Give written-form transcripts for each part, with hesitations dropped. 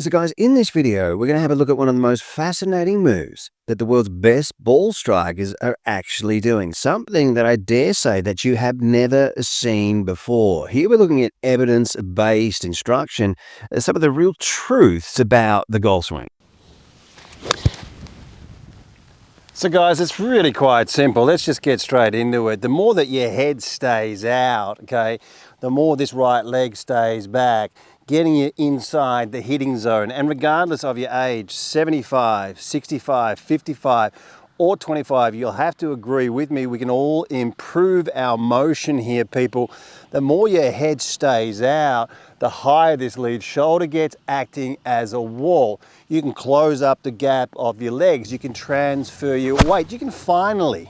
So guys, in this video, we're going to have a look at one of the most fascinating moves that the world's best ball strikers are actually doing. Something that I dare say that you have never seen before. Here we're looking at evidence-based instruction, some of the real truths about the golf swing. So guys, it's really quite simple. Let's just get straight into it. The more that your head stays out, okay, the more this right leg stays back, getting you inside the hitting zone. And regardless of your age, 75, 65, 55, or 25, you'll have to agree with me, we can all improve our motion here, people. The more your head stays out, the higher this lead shoulder gets, acting as a wall. You can close up the gap of your legs, you can transfer your weight, you can finally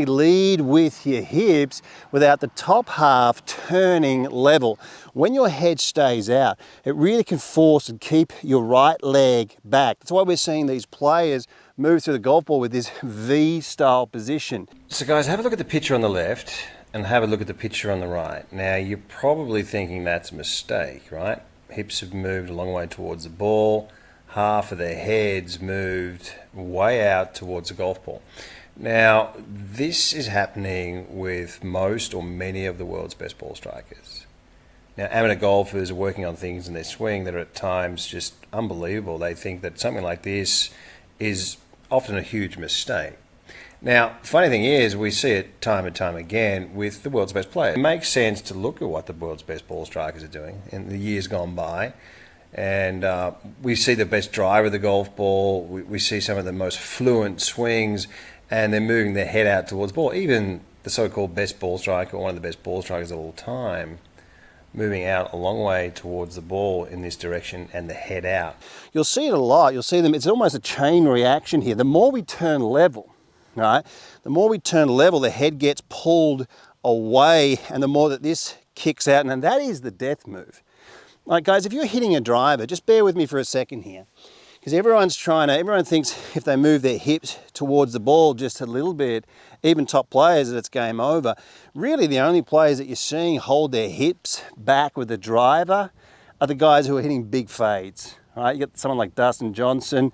lead with your hips without the top half turning level. When your head stays out, it really can force and keep your right leg back. That's why we're seeing these players move through the golf ball with this V-style position. So guys, have a look at the picture on the left and have a look at the picture on the right. Now, you're probably thinking that's a mistake, right? Hips have moved a long way towards the ball. Half of their heads moved way out towards the golf ball. Now, this is happening with most or many of the world's best ball strikers. Now, amateur golfers are working on things in their swing that are at times just unbelievable. They think that something like this is often a huge mistake. Now, funny thing is, we see it time and time again with the world's best players. It makes sense to look at what the world's best ball strikers are doing in the years gone by. And we see the best driver of the golf ball. We see some of the most fluent swings, and they're moving their head out towards the ball. Even the so-called best ball striker, one of the best ball strikers of all time, moving out a long way towards the ball in this direction and the head out. You'll see it a lot. You'll see them. It's almost a chain reaction here. The more we turn level, right? The more we turn level, the head gets pulled away, and the more that this kicks out, and that is the death move. Like guys, if you're hitting a driver, just bear with me for a second here, because everyone thinks if they move their hips towards the ball just a little bit, even top players, that it's game over. Really, the only players that you're seeing hold their hips back with the driver are the guys who are hitting big fades. Right? You get someone like Dustin Johnson.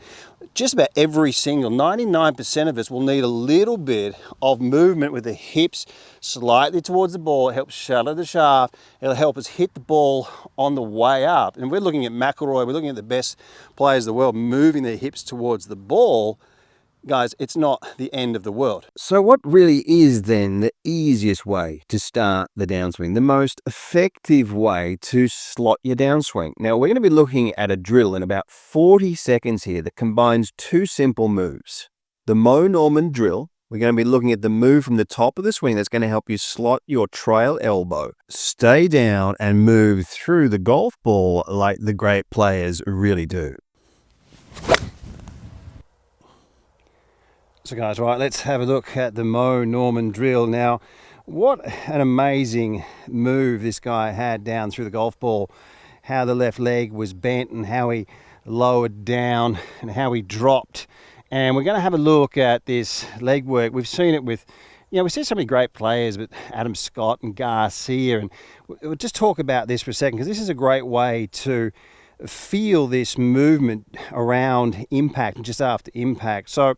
Just about every single, 99% of us will need a little bit of movement with the hips slightly towards the ball. It helps shallow the shaft. It'll help us hit the ball on the way up. And we're looking at McIlroy, we're looking at the best players in the world moving their hips towards the ball. Guys, it's not the end of the world. So what really is then the easiest way to start the downswing, the most effective way to slot your downswing? Now, we're going to be looking at a drill in about 40 seconds here that combines two simple moves. The Moe Norman drill, we're going to be looking at the move from the top of the swing that's going to help you slot your trail elbow, stay down and move through the golf ball like the great players really do. So guys, right, let's have a look at the Moe Norman drill. Now, what an amazing move this guy had down through the golf ball. How the left leg was bent and how he lowered down and how he dropped. And we're going to have a look at this leg work. We've seen it with, we see so many great players, but Adam Scott and Garcia. And we'll just talk about this for a second, because this is a great way to feel this movement around impact and just after impact. So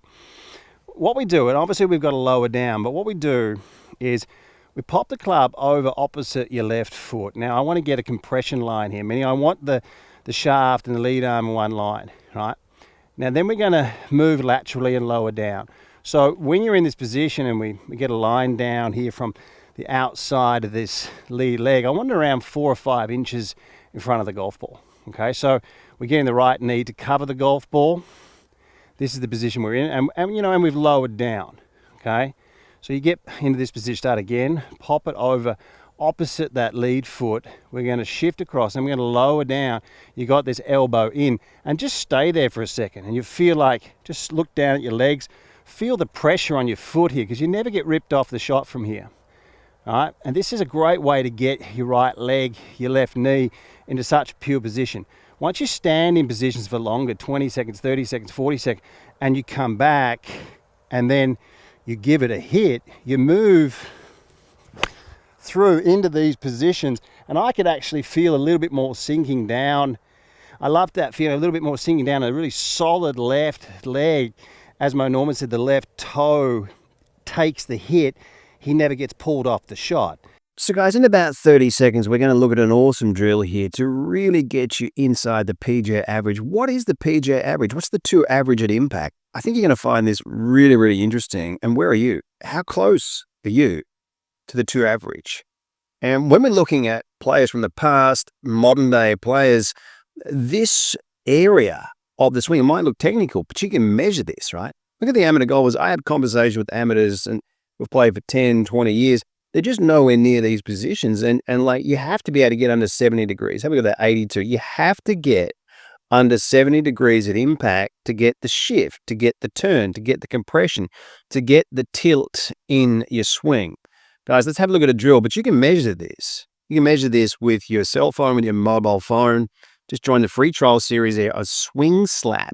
what we do, and obviously we've got to lower down, but what we do is we pop the club over opposite your left foot. Now I want to get a compression line here, meaning I want the shaft and the lead arm in one line, right? Now then we're going to move laterally and lower down. So when you're in this position and we get a line down here from the outside of this lead leg, I want it around 4 or 5 inches in front of the golf ball. Okay, so we're getting the right knee to cover the golf ball. This is the position we're in, and we've lowered down, okay? So you get into this position, start again, pop it over opposite that lead foot. We're going to shift across, and we're going to lower down. You got this elbow in, and just stay there for a second, and you feel like, just look down at your legs, feel the pressure on your foot here, because you never get ripped off the shot from here, all right? And this is a great way to get your right leg, your left knee into such a pure position. Once you stand in positions for longer, 20 seconds, 30 seconds, 40 seconds, and you come back and then you give it a hit, you move through into these positions, and I could actually feel a little bit more sinking down I love that feeling, a little bit more sinking down, a really solid left leg. As Moe Norman said, the left toe takes the hit. He never gets pulled off the shot. So guys, in about 30 seconds, we're going to look at an awesome drill here to really get you inside the PGA average. What is the PGA average? What's the 2 average at impact? I think you're going to find this really, really interesting. And where are you? How close are you to the 2 average? And when we're looking at players from the past, modern day players, this area of the swing, it might look technical, but you can measure this, right? Look at the amateur golfers. I had conversations with amateurs and we've played for 10, 20 years. They're just nowhere near these positions. And like, you have to be able to get under 70 degrees. Have we got that 82? You have to get under 70 degrees at impact to get the shift, to get the turn, to get the compression, to get the tilt in your swing. Guys, let's have a look at a drill, but you can measure this. You can measure this with your cell phone, with your mobile phone. Just join the free trial series there of SwingSlapp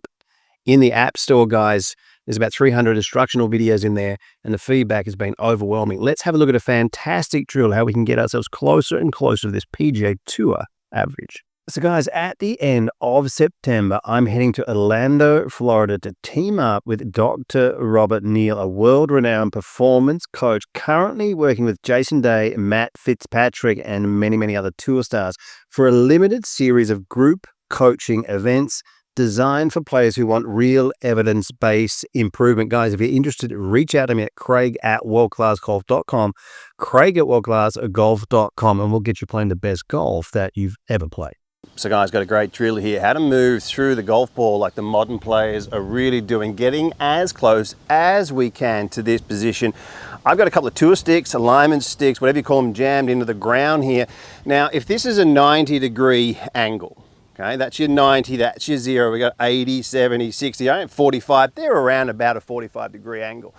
in the App Store, guys. There's about 300 instructional videos in there, and the feedback has been overwhelming. Let's have a look at a fantastic drill, how we can get ourselves closer and closer to this PGA Tour average. So guys, at the end of September, I'm heading to Orlando, Florida to team up with Dr. Robert Neal, a world-renowned performance coach currently working with Jason Day, Matt Fitzpatrick, and many, many other tour stars for a limited series of group coaching events designed for players who want real evidence-based improvement. Guys, if you're interested, reach out to me at craig@worldclassgolf.com, craig@worldclassgolf.com, and we'll get you playing the best golf that you've ever played. So guys, got a great drill here, how to move through the golf ball like the modern players are really doing, getting as close as we can to this position. I've got a couple of tour sticks, alignment sticks, whatever you call them, jammed into the ground here. Now, if this is a 90-degree angle, okay, that's your 90, that's your 0. We got 80, 70, 60, 45. They're around about a 45-degree angle.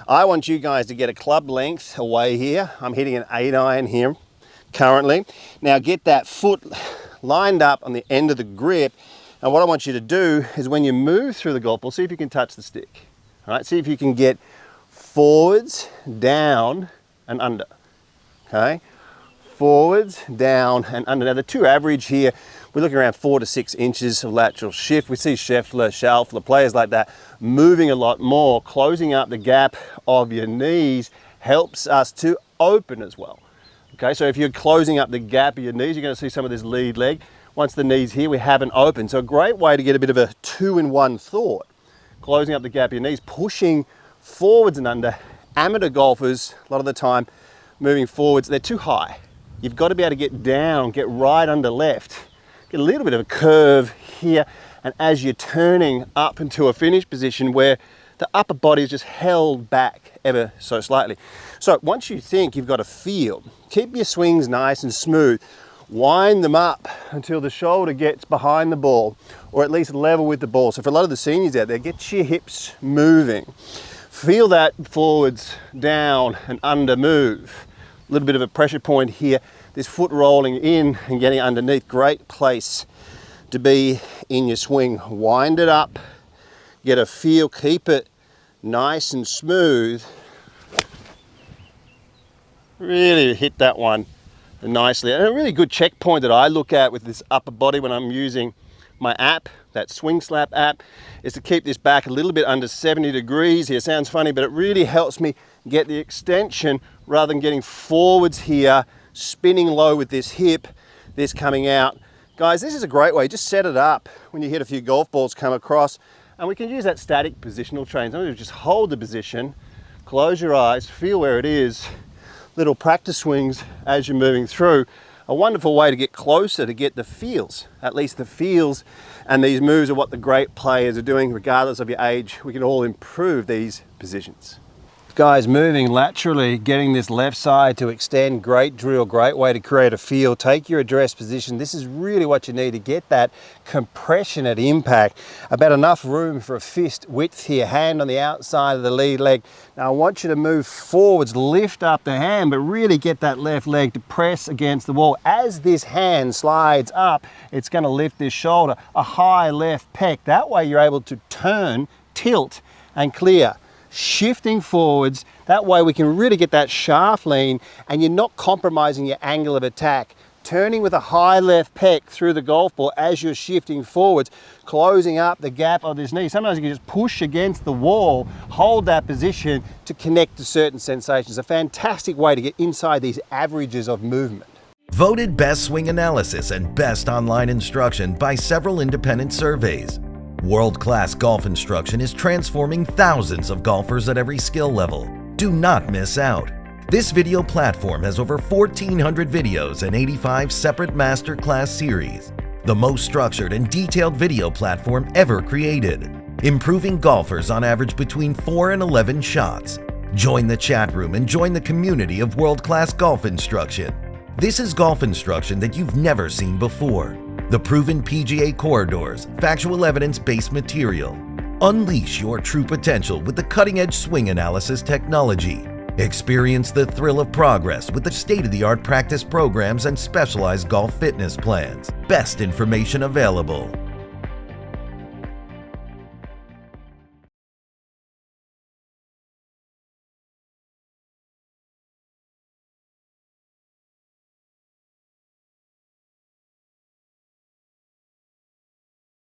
I want you guys to get a club length away here. I'm hitting an 8-iron here currently. Now get that foot lined up on the end of the grip. And what I want you to do is when you move through the golf ball, see if you can touch the stick. All right, see if you can get forwards, down, and under. Okay, forwards, down, and under. Now the 2 average here, we're looking around 4 to 6 inches of lateral shift. We see Scheffler, Schaufler, players like that moving a lot more. Closing up the gap of your knees helps us to open as well. Okay, so if you're closing up the gap of your knees, you're going to see some of this lead leg. Once the knee's here, we haven't opened. So a great way to get a bit of a 2-in-1 thought. Closing up the gap of your knees, pushing forwards and under. Amateur golfers, a lot of the time, moving forwards, they're too high. You've got to be able to get down, get right under left. Get a little bit of a curve here, and as you're turning up into a finish position where the upper body is just held back ever so slightly. So once you think you've got a feel, keep your swings nice and smooth. Wind them up until the shoulder gets behind the ball, or at least level with the ball. So for a lot of the seniors out there, get your hips moving. Feel that forwards, down, and under move. A little bit of a pressure point here. This foot rolling in and getting underneath, great place to be in your swing. Wind it up, get a feel, keep it nice and smooth. Really hit that one nicely. And a really good checkpoint that I look at with this upper body when I'm using my app, that SwingSlapp app, is to keep this back a little bit under 70 degrees here. Sounds funny, but it really helps me get the extension rather than getting forwards here, spinning low with this hip, this coming out. Guys, this is a great way. Just set it up when you hit a few golf balls come across, and we can use that static positional training. Sometimes just hold the position, close your eyes, feel where it is. Little practice swings as you're moving through. A wonderful way to get closer, to get the feels, at least the feels. And these moves are what the great players are doing, regardless of your age. We can all improve these positions. Guys, moving laterally, getting this left side to extend, great drill, great way to create a feel. Take your address position. This is really what you need to get that compression at impact. About enough room for a fist width here, hand on the outside of the lead leg. Now I want you to move forwards, lift up the hand, but really get that left leg to press against the wall. As this hand slides up, it's going to lift this shoulder, a high left pec. That way you're able to turn, tilt, and clear. Shifting forwards, that way we can really get that shaft lean and you're not compromising your angle of attack. turning with a high left pec through the golf ball as you're shifting forwards, closing up the gap of this knee. Sometimes you can just push against the wall, hold that position to connect to certain sensations. A fantastic way to get inside these averages of movement. Voted Best Swing Analysis and Best Online Instruction by several independent surveys. World-class golf instruction is transforming thousands of golfers at every skill level. Do not miss out. This video platform has over 1,400 videos and 85 separate masterclass series. The most structured and detailed video platform ever created, improving golfers on average between 4 and 11 shots. Join the chat room and join the community of world-class golf instruction. This is golf instruction that you've never seen before. The proven PGA corridors, factual evidence-based material. Unleash your true potential with the cutting-edge swing analysis technology. Experience the thrill of progress with the state-of-the-art practice programs and specialized golf fitness plans. Best information available.